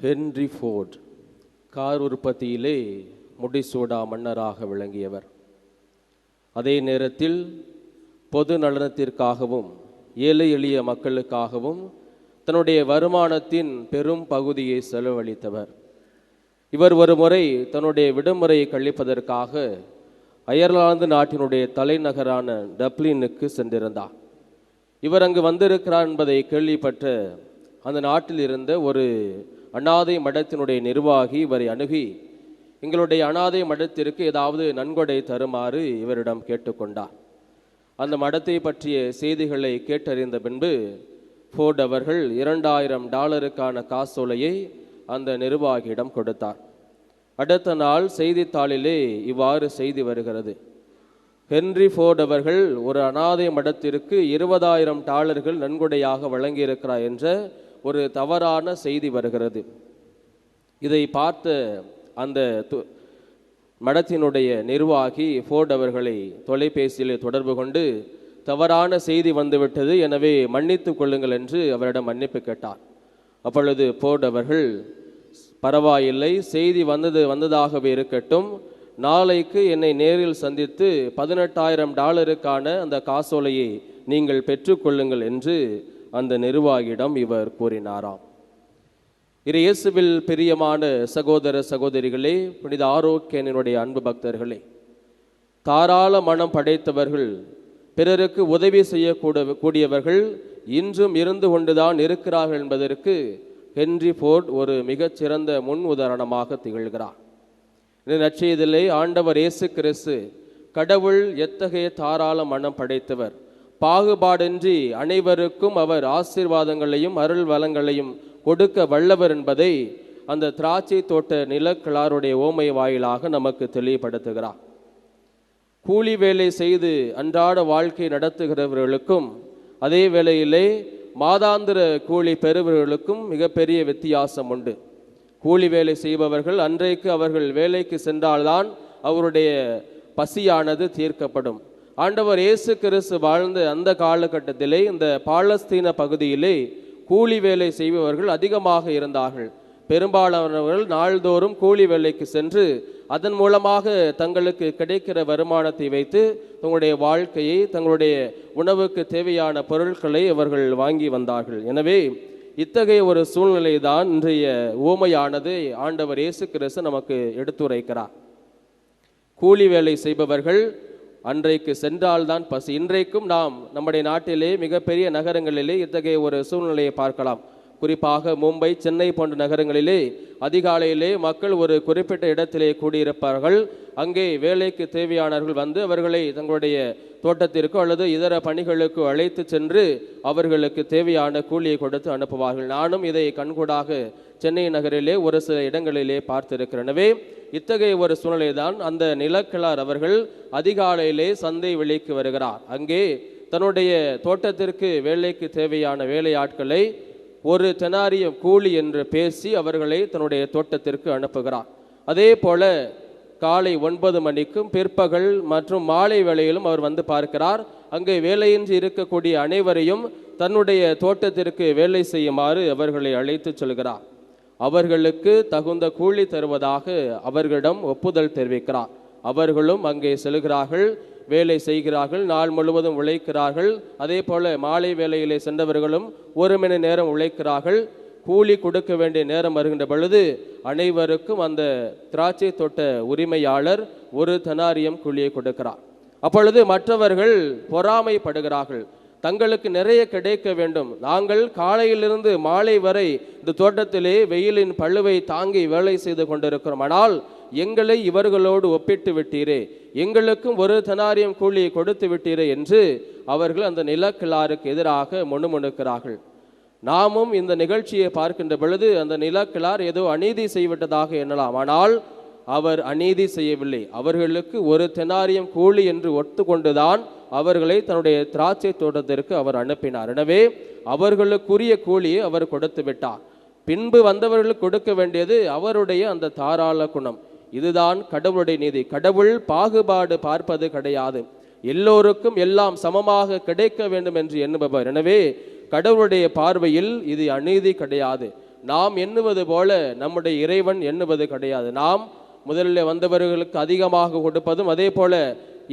Henry fort car உற்பத்தியிலே முடிசூடா மன்னராக விளங்கியவர். அதே நேரத்தில் பொது நலனத்திற்காகவும் ஏழை எளிய மக்களுக்காகவும் தன்னுடைய வருமானத்தின் பெரும் பகுதியை செலவழித்தவர். இவர் ஒரு முறை தன்னுடைய விடுமுறையை கழிப்பதற்காக அயர்லாந்து நாட்டினுடைய தலைநகரான டப்ளினுக்கு சென்றிருந்தார். இவர் அங்கு வந்திருக்கிறார் என்பதை கேள்விப்பட்ட அந்த நாட்டில் இருந்த ஒரு அனாதை மடத்தினுடைய நிர்வாகி இவரை அணுகி எங்களுடைய அனாதை மடத்திற்கு ஏதாவது நன்கொடை தருமாறு இவரிடம் கேட்டுக்கொண்டார். அந்த மடத்தை பற்றிய செய்திகளை கேட்டறிந்த பின்பு ஃபோர்ட் அவர்கள் $2000 காசோலையை அந்த நிர்வாகியிடம் கொடுத்தார். அடுத்த நாள் செய்தித்தாளிலே இவ்வாறு செய்தி வருகிறது: ஹென்றி ஃபோர்ட் அவர்கள் ஒரு அனாதை மடத்திற்கு $20,000 நன்கொடையாக வழங்கியிருக்கிறார் என்ற ஒரு தவறான செய்தி வருகிறது. இதை பார்த்த அந்த மடத்தினுடைய நிர்வாகி ஃபோர்ட் அவர்களை தொலைபேசியில் தொடர்பு கொண்டு தவறான செய்தி வந்துவிட்டது, எனவே மன்னித்து கொள்ளுங்கள் என்று அவரிடம் மன்னிப்பு கேட்டார். அப்பொழுது ஃபோர்ட் அவர்கள், பரவாயில்லை, செய்தி வந்ததாகவே இருக்கட்டும், நாளைக்கு என்னை நேரில் சந்தித்து $18,000 அந்த காசோலையை நீங்கள் பெற்றுக்கொள்ளுங்கள் என்று அந்த நிர்வாகியிடம் இவர் கூறினாராம். இயேசுவில் பிரியமான சகோதர சகோதரிகளே, புனித ஆரோக்கியனுடைய அன்பு பக்தர்களே, தாராள மனம் படைத்தவர்கள், பிறருக்கு உதவி செய்யக்கூடியவர்கள் இன்றும் இருந்து கொண்டுதான் இருக்கிறார்கள் என்பதற்கு ஹென்றி ஃபோர்ட் ஒரு மிகச்சிறந்த முன் உதாரணமாக திகழ்கிறார். இந்த நற்செய்தியிலே ஆண்டவர் இயேசு கிறிஸ்து கடவுள் எத்தகைய தாராள மனம் படைத்தவர், பாகுபாடின்றி அனைவருக்கும் அவர் ஆசீர்வாதங்களையும் அருள் வளங்களையும் கொடுக்க வல்லவர் என்பதை அந்த திராட்சை தோட்ட நிலக்கிழாருடைய ஓமை வாயிலாக நமக்கு தெளிவுபடுத்துகிறார். கூலி வேலை செய்து அன்றாட வாழ்க்கை நடத்துகிறவர்களுக்கும் அதே வேளையிலே மாதாந்திர கூலி பெறுபவர்களுக்கும் மிகப்பெரிய வித்தியாசம் உண்டு. கூலி வேலை செய்பவர்கள் அன்றைக்கு அவர்கள் வேலைக்கு சென்றால்தான் அவருடைய பசியானது தீர்க்கப்படும். ஆண்டவர் இயேசு கிறிஸ்து வாழ்ந்த அந்த காலகட்டத்திலே இந்த பாலஸ்தீன பகுதியிலே கூலி வேலை செய்பவர்கள் அதிகமாக இருந்தார்கள். பெரும்பாலானவர்கள் நாள்தோறும் கூலி வேலைக்கு சென்று அதன் மூலமாக தங்களுக்கு கிடைக்கிற வருமானத்தை வைத்து தங்களுடைய வாழ்க்கையை, தங்களுடைய உணவுக்கு தேவையான பொருட்களை அவர்கள் வாங்கி வந்தார்கள். எனவே இத்தகைய ஒரு சூழ்நிலை தான் இன்றைய ஊமையானது ஆண்டவர் இயேசு கிறிஸ்து நமக்கு எடுத்துரைக்கிறார். கூலி வேலை செய்பவர்கள் அன்றைக்கு சென்றால்தான் பசி. இன்றைக்கும் நாம் நம்முடைய நாட்டிலே மிகப்பெரிய நகரங்களிலே இத்தகைய ஒரு சூழ்நிலையை பார்க்கலாம். குறிப்பாக மும்பை, சென்னை போன்ற நகரங்களிலே அதிகாலையிலே மக்கள் ஒரு குறிப்பிட்ட இடத்திலே கூடியிருப்பார்கள். அங்கே வேலைக்கு தேவையானவர்கள் வந்து அவர்களை தங்களுடைய தோட்டத்திற்கோ அல்லது இதர பணிகளுக்கு அழைத்து சென்று அவர்களுக்கு தேவையான கூலியை கொடுத்து அனுப்புவார்கள். நானும் இதை கண்கூடாக சென்னை நகரிலே ஒரு சில இடங்களிலே பார்த்திருக்கிறேன். எனவே இத்தகைய ஒரு சூழ்நிலை தான் அந்த நிலக்கிழார் அவர்கள் அதிகாலையிலே சந்தை வெளிக்கு வருகிறார். அங்கே தன்னுடைய தோட்டத்திற்கு வேலைக்கு தேவையான வேலையாட்களை ஒரு தெனாரியம் கூலி என்று பேசி அவர்களை தன்னுடைய தோட்டத்திற்கு அனுப்புகிறார். அதே போல காலை 9 மணிக்கும் பிற்பகல் மற்றும் மாலை வேளையிலும் அவர் வந்து பார்க்கிறார். அங்கே வேலையின்றி இருக்கக்கூடிய அனைவரையும் தன்னுடைய தோட்டத்திற்கு வேலை செய்யுமாறு அவர்களை அழைத்து சொல்கிறார். அவர்களுக்கு தகுந்த கூலி தருவதாக அவர்களிடம் ஒப்புதல் தெரிவிக்கிறார். அவர்களும் அங்கே செல்கிறார்கள், வேலை செய்கிறார்கள், நாள் முழுவதும் உழைக்கிறார்கள். அதே போல மாலை வேலையிலே சென்றவர்களும் 1 மணி நேரம் உழைக்கிறார்கள். கூலி கொடுக்க வேண்டிய நேரம் வருகின்ற பொழுது அனைவருக்கும் அந்த திராட்சை தோட்ட உரிமையாளர் ஒரு தெனாரியம் கூலியை கொடுக்கிறார். அப்பொழுது மற்றவர்கள் பொறாமைப்படுகிறார்கள், தங்களுக்கு நிறைய கிடைக்க வேண்டும், நாங்கள் காலையிலிருந்து மாலை வரை இந்த தோட்டத்திலே வெயிலின் பழுவை தாங்கி வேலை செய்து கொண்டிருக்கிறோம், ஆனால் எங்களை இவர்களோடு ஒப்பிட்டு விட்டீரே, எங்களுக்கும் ஒரு தெனாரியம் கூலியை கொடுத்து விட்டீரே என்று அவர்கள் அந்த நிலக்கிழாருக்கு எதிராக முணுமுணுக்கிறார்கள். நாமும் இந்த நிகழ்ச்சியை பார்க்கின்ற பொழுது அந்த நிலக்கிழார் ஏதோ அநீதி செய்விட்டதாக எண்ணலாம், ஆனால் அவர் அநீதி செய்யவில்லை. அவர்களுக்கு ஒரு தெனாரியம் கூலி என்று ஒத்துக்கொண்டுதான் அவர்களை தன்னுடைய திராட்சை தோட்டத்திற்கு அவர் அனுப்பினார். எனவே அவர்களுக்குரிய கூலியை அவர் கொடுத்து விட்டார். பின்பு வந்தவர்களுக்கு கொடுக்க வேண்டியது அவருடைய அந்த தாராள குணம். இதுதான் கடவுளுடைய நீதி. கடவுள் பாகுபாடு பார்ப்பது கிடையாது, எல்லோருக்கும் எல்லாம் சமமாக கிடைக்க வேண்டும் என்று எண்ணுபவர். எனவே கடவுளுடைய பார்வையில் இது அநீதி கிடையாது. நாம் எண்ணுவது போல நம்முடைய இறைவன் எண்ணுவது கிடையாது. நாம் முதலில் வந்தவர்களுக்கு அதிகமாக கொடுப்பதும், அதே போல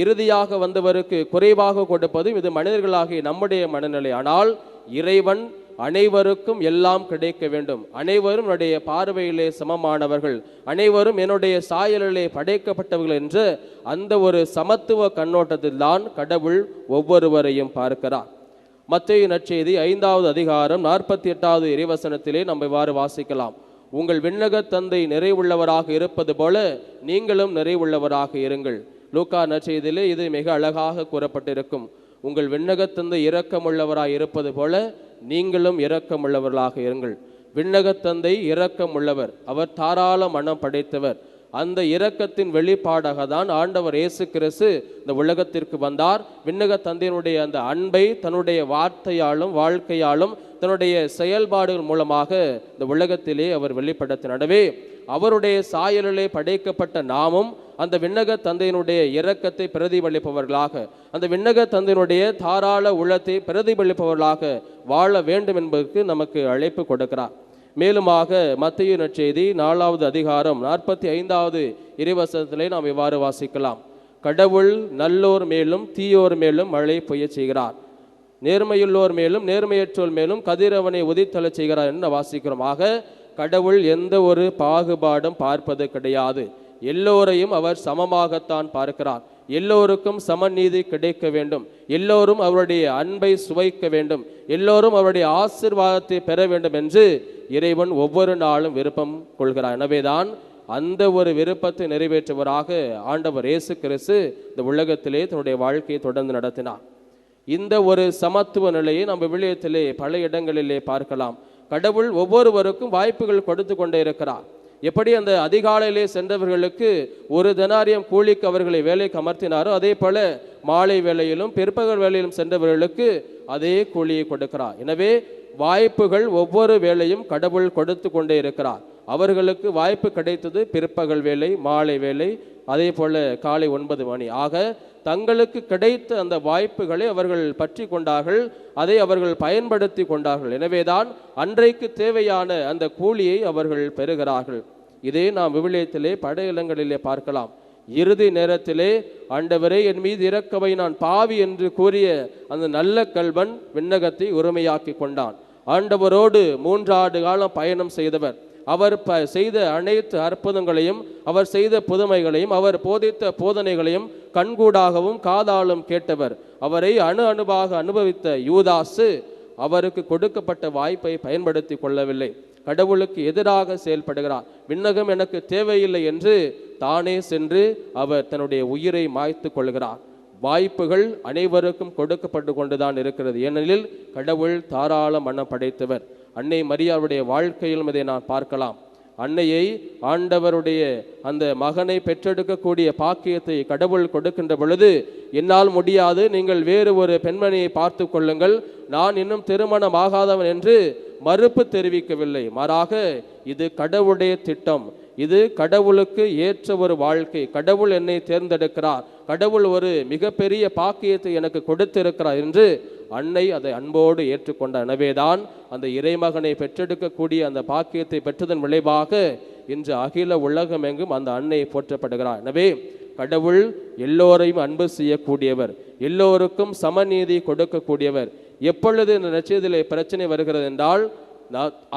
இறுதியாக வந்தவருக்கு குறைவாக கொடுப்பதும் இது மனிதர்களாகிய நம்முடைய மனநிலை. ஆனால் இறைவன் அனைவருக்கும் எல்லாம் கிடைக்க வேண்டும், அனைவரும் என்னுடைய பார்வையிலே சமமானவர்கள், அனைவரும் என்னுடைய சாயலிலே படைக்கப்பட்டவர்கள் என்ற அந்த ஒரு சமத்துவ கண்ணோட்டத்தில் தான் கடவுள் ஒவ்வொருவரையும் பார்க்கிறார். மத்தேயு நற்செய்தி 5வது அதிகாரம் 48வது இறைவசனத்திலே நம்ம இவ்வாறு வாசிக்கலாம். உங்கள் விண்ணக தந்தை நிறைவுள்ளவராக இருப்பது போல நீங்களும் நிறைவுள்ளவராக இருங்கள். லூக்கா நற்செய்தியிலே இது மிக அழகாக கூறப்பட்டிருக்கும். உங்கள் விண்ணக தந்தை இரக்கமுள்ளவராக இருப்பது போல நீங்களும் இரக்கமுள்ளவர்களாக இருங்கள். விண்ணக தந்தை இரக்கமுள்ளவர், அவர் தாராள மனம் படைத்தவர். அந்த இரக்கத்தின் வெளிப்பாடாக தான் ஆண்டவர் இயேசு கிறிஸ்து இந்த உலகத்திற்கு வந்தார். விண்ணக தந்தையினுடைய அந்த அன்பை தன்னுடைய வார்த்தையாலும் வாழ்க்கையாலும் தன்னுடைய செயல்பாடுகள் மூலமாக இந்த உலகத்திலே அவர் வெளிப்படுத்தினவே அவருடைய சாயலிலே படைக்கப்பட்ட நாமும் அந்த விண்ணக தந்தையினுடைய இரக்கத்தை பிரதிபலிப்பவர்களாக, அந்த விண்ணக தந்தையினுடைய தாராள உள்ளத்தை பிரதிபலிப்பவர்களாக வாழ வேண்டும் என்பதற்கு நமக்கு அழைப்பு கொடுக்கிறார். மேலுமாக மத்தேயு நற்செய்தி 4வது அதிகாரம் 45வது இறைவசனத்திலே நாம் இவ்வாறு வாசிக்கலாம். கடவுள் நல்லோர் மேலும் தீயோர் மேலும் மழை பெய்ய செய்கிறார், நேர்மையுள்ளோர் மேலும் நேர்மையற்றோர் மேலும் கதிரவனை உதித்தல செய்கிறார் என்று வாசிக்கிறோம். ஆக கடவுள் எந்த ஒரு பாகுபாடும் பார்ப்பது கிடையாது. எல்லோரையும் அவர் சமமாகத்தான் பார்க்கிறார். எல்லோருக்கும் சமநீதி கிடைக்க வேண்டும், எல்லோரும் அவருடைய அன்பை சுவைக்க வேண்டும், எல்லோரும் அவருடைய ஆசீர்வாதத்தை பெற வேண்டும் என்று இறைவன் ஒவ்வொரு நாளும் விருப்பம் கொள்கிறார். எனவேதான் அந்த ஒரு விருப்பத்தை நிறைவேற்றுவராக ஆண்டவர் இயேசு கிறிஸ்து இந்த உலகத்திலே தன்னுடைய வாழ்க்கையை தொடர்ந்து நடத்தினார். இந்த ஒரு சமத்துவ நிலையை நம்ம விவிலியத்திலே பல இடங்களிலே பார்க்கலாம். கடவுள் ஒவ்வொருவருக்கும் வாய்ப்புகள் கொடுத்து கொண்டே இருக்கிறார். எப்படி அந்த அதிகாலையிலே சென்றவர்களுக்கு ஒரு தெனாரியம் கூலிக்கு அவர்களை வேலைக்கு அமர்த்தினாரோ, அதே போல மாலை வேளையிலும் பிற்பகல் வேளையிலும் சென்றவர்களுக்கு அதே கூலியை கொடுக்கிறார். எனவே வாய்ப்புகள் ஒவ்வொரு வேளையும் கடவுள் கொடுத்து கொண்டே இருக்கிறார். அவர்களுக்கு வாய்ப்பு கிடைத்தது பிற்பகல் வேலை, மாலை வேலை, அதே போல காலை 9 மணி. ஆக தங்களுக்கு கிடைத்த அந்த வாய்ப்புகளை அவர்கள் பற்றி கொண்டார்கள், அதை அவர்கள் பயன்படுத்தி கொண்டார்கள். எனவேதான் அன்றைக்கு தேவையான அந்த கூலியை அவர்கள் பெறுகிறார்கள். இதே நாம் விவிலியத்திலே பல இடங்களிலே பார்க்கலாம். இறுதி நேரத்திலே ஆண்டவரே என் மீது இரக்கவை, நான் பாவி என்று கூறிய அந்த நல்ல கல்வன் விண்ணகத்தை உரிமையாக்கி கொண்டான். ஆண்டவரோடு 3 ஆண்டு காலம் பயணம் செய்தவர், அவர் செய்த அனைத்து அற்புதங்களையும், அவர் செய்த புதுமைகளையும், அவர் போதித்த போதனைகளையும் கண்கூடாகவும் காதாலும் கேட்டவர், அவரை அணுவாக அனுபவித்த யூதாசு அவருக்கு கொடுக்கப்பட்ட வாய்ப்பை பயன்படுத்தி கொள்ளவில்லை. கடவுளுக்கு எதிராக செயல்படுகிறார். விண்ணகம் எனக்கு தேவையில்லை என்று தானே சென்று அவர் தன்னுடைய உயிரை மாய்த்து கொள்கிறார். வாய்ப்புகள் அனைவருக்கும் கொடுக்கப்பட்டு கொண்டுதான் இருக்கிறது. ஏனெனில் கடவுள் தாராள மனம் படைத்தவர். அன்னை மரியாவுடைய வாழ்க்கையிலும் இதை நான் பார்க்கலாம். அன்னையை ஆண்டவருடைய அந்த மகனை பெற்றெடுக்கக்கூடிய பாக்கியத்தை கடவுள் கொடுக்கின்ற பொழுது, என்னால் முடியாது, நீங்கள் வேறு ஒரு பெண்மணியை பார்த்து கொள்ளுங்கள், நான் இன்னும் திருமணம் ஆகாதவன் என்று மறுப்பு தெரிவிக்கவில்லை. மாறாக இது கடவுளுடைய திட்டம், இது கடவுளுக்கு ஏற்ற ஒரு வாழ்க்கை, கடவுள் என்னை தேர்ந்தெடுக்கிறார், கடவுள் ஒரு மிகப்பெரிய பாக்கியத்தை எனக்கு கொடுத்திருக்கிறார் என்று அன்னை அதை அன்போடு ஏற்றுக்கொண்டார். எனவேதான் அந்த இறைமகனை பெற்றெடுக்கக்கூடிய அந்த பாக்கியத்தை பெற்றதன் விளைவாக இன்று அகில உலகம் எங்கும் அந்த அன்னை போற்றப்படுகிறார். எனவே கடவுள் எல்லோரையும் அன்பு செய்யக்கூடியவர், எல்லோருக்கும் சமநீதி கொடுக்கக்கூடியவர். எப்பொழுது இந்த நற்செய்தியிலே பிரச்சனை வருகிறது என்றால்,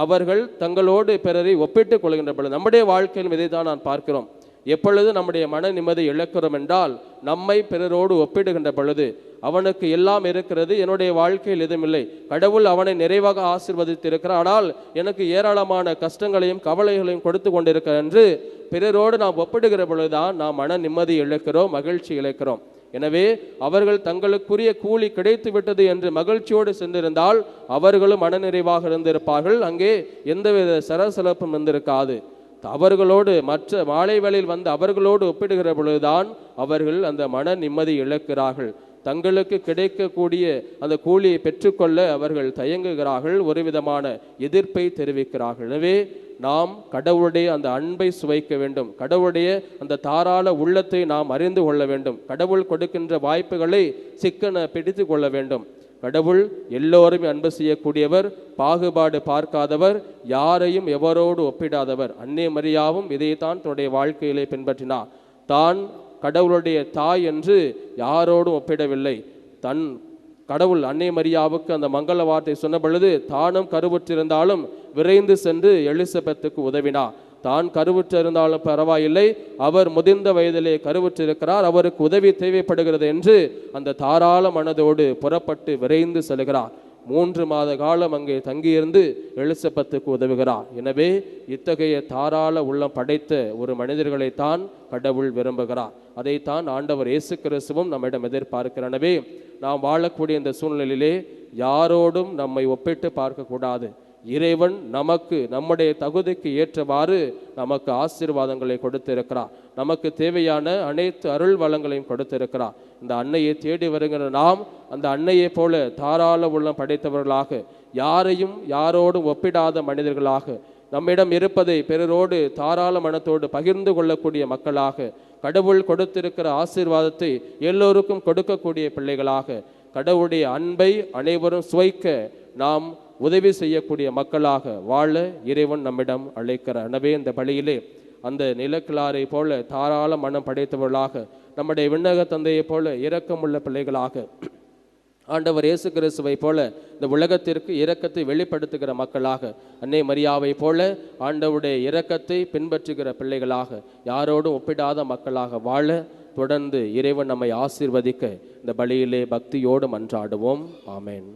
அவர்கள் தங்களோடு பிறரை ஒப்பிட்டுக் கொள்கின்ற பொழுது, நம்முடைய வாழ்க்கையிலும் இதை தான் நான் பார்க்கிறோம். எப்பொழுது நம்முடைய மன நிம்மதி இழக்கிறோம் என்றால், நம்மை பிறரோடு ஒப்பிடுகின்ற பொழுது, அவனுக்கு எல்லாம் இருக்கிறது, என்னுடைய வாழ்க்கையில் எதுவும் இல்லை, கடவுள் அவனை நிறைவாக ஆசீர்வதித்திருக்கிறார், ஆனால் எனக்கு ஏராளமான கஷ்டங்களையும் கவலைகளையும் கொடுத்து கொண்டிருக்கிறார் என்று பிறரோடு நாம் ஒப்பிடுகிற பொழுதுதான் நாம் மன நிம்மதி இழக்கிறோம், மகிழ்ச்சி இழக்கிறோம். எனவே அவர்கள் தங்களுக்குரிய கூலி கிடைத்து விட்டது என்று மகிழ்ச்சியோடு சென்றிருந்தால் அவர்களும் மனநிறைவாக இருந்திருப்பார்கள். அங்கே எந்தவித சலசலப்பும் இருந்திருக்காது. அவர்களோடு மற்ற மாலை வேளையில் வந்து அவர்களோடு ஒப்பிடுகிற பொழுதுதான் அவர்கள் அந்த மன நிம்மதி இழக்கிறார்கள். தங்களுக்கு கிடைக்கக்கூடிய அந்த கூலியை பெற்றுக்கொள்ள அவர்கள் தயங்குகிறார்கள், ஒரு விதமான எதிர்ப்பை தெரிவிக்கிறார்கள். எனவே நாம் கடவுளுடைய அந்த அன்பை சுவைக்க வேண்டும், கடவுளுடைய அந்த தாராள உள்ளத்தை நாம் அறிந்து கொள்ள வேண்டும், கடவுள் கொடுக்கின்ற வாய்ப்புகளை சிக்கன பிடித்து கொள்ள வேண்டும். கடவுள் எல்லோருமே அன்பு செய்யக்கூடியவர், பாகுபாடு பார்க்காதவர், யாரையும் எவரோடு ஒப்பிடாதவர். அன்னை மரியாவும் இதைத்தான் தன்னுடைய வாழ்க்கையிலே பின்பற்றினார். தான் கடவுளுடைய தாய் என்று யாரோடும் ஒப்பிடவில்லை. தன் கடவுள் அன்னை மரியாவுக்கு அந்த மங்கள வார்த்தை சொன்ன பொழுது தானும் கருவுற்றிருந்தாலும் விரைந்து சென்று எலிசபெத்துக்கு உதவினார். தான் கருவுற்றிருந்தாலும் பரவாயில்லை, அவர் முதிர்ந்த வயதிலே கருவுற்றிருக்கிறார், அவருக்கு உதவி தேவைப்படுகிறது என்று அந்த தாராள மனதோடு புறப்பட்டு விரைந்து செல்கிறார். 3 மாத காலம் அங்கே தங்கியிருந்து எலிசபெத்துக்கு உதவுகிறார். எனவே இத்தகைய தாராள உள்ளம் படைத்த ஒரு மனிதர்களைத்தான் கடவுள் விரும்புகிறார். அதைத்தான் ஆண்டவர் இயேசு கிறிஸ்துவும் நம்மிடம் எதிர்பார்க்கிறார். எனவே நாம் வாழக்கூடிய இந்த சூழ்நிலையிலே யாரோடும் நம்மை ஒப்பிட்டு பார்க்கக்கூடாது. இறைவன் நமக்கு நம்முடைய தகுதிக்கு ஏற்றவாறு நமக்கு ஆசீர்வாதங்களை கொடுத்திருக்கிறார். நமக்கு தேவையான அனைத்து அருள் வளங்களையும் கொடுத்திருக்கிறார். இந்த அன்னையை தேடி வருகிற நாம் அந்த அன்னையை போல தாராள உள்ளம் படைத்தவர்களாக, யாரையும் யாரோடும் ஒப்பிடாத மனிதர்களாக, நம்மிடம் இருப்பதை பிறரோடு தாராள மனத்தோடு பகிர்ந்து கொள்ளக்கூடிய மக்களாக, கடவுள் கொடுத்திருக்கிற ஆசீர்வாதத்தை எல்லோருக்கும் கொடுக்கக்கூடிய பிள்ளைகளாக, கடவுளுடைய அன்பை அனைவரும் சுவைக்க நாம் உதவி செய்யக்கூடிய மக்களாக வாழ இறைவன் நம்மிடம் அழைக்கிறார். எனவே இந்த பலியிலே அந்த நிலக்கிழாரை போல தாராள மனம் படைத்தவர்களாக, நம்முடைய விண்ணக தந்தையை போல இரக்கமுள்ள பிள்ளைகளாக, ஆண்டவர் இயேசு கிறிஸ்துவை போல இந்த உலகத்திற்கு இரக்கத்தை வெளிப்படுத்துகிற மக்களாக, அன்னை மரியாவை போல ஆண்டவருடைய இரக்கத்தை பின்பற்றுகிற பிள்ளைகளாக, யாரோடும் ஒப்பிடாத மக்களாக வாழ தொடர்ந்து இறைவன் நம்மை ஆசீர்வதிக்க இந்த பலியிலே பக்தியோடு மன்றாடுவோம். ஆமென்.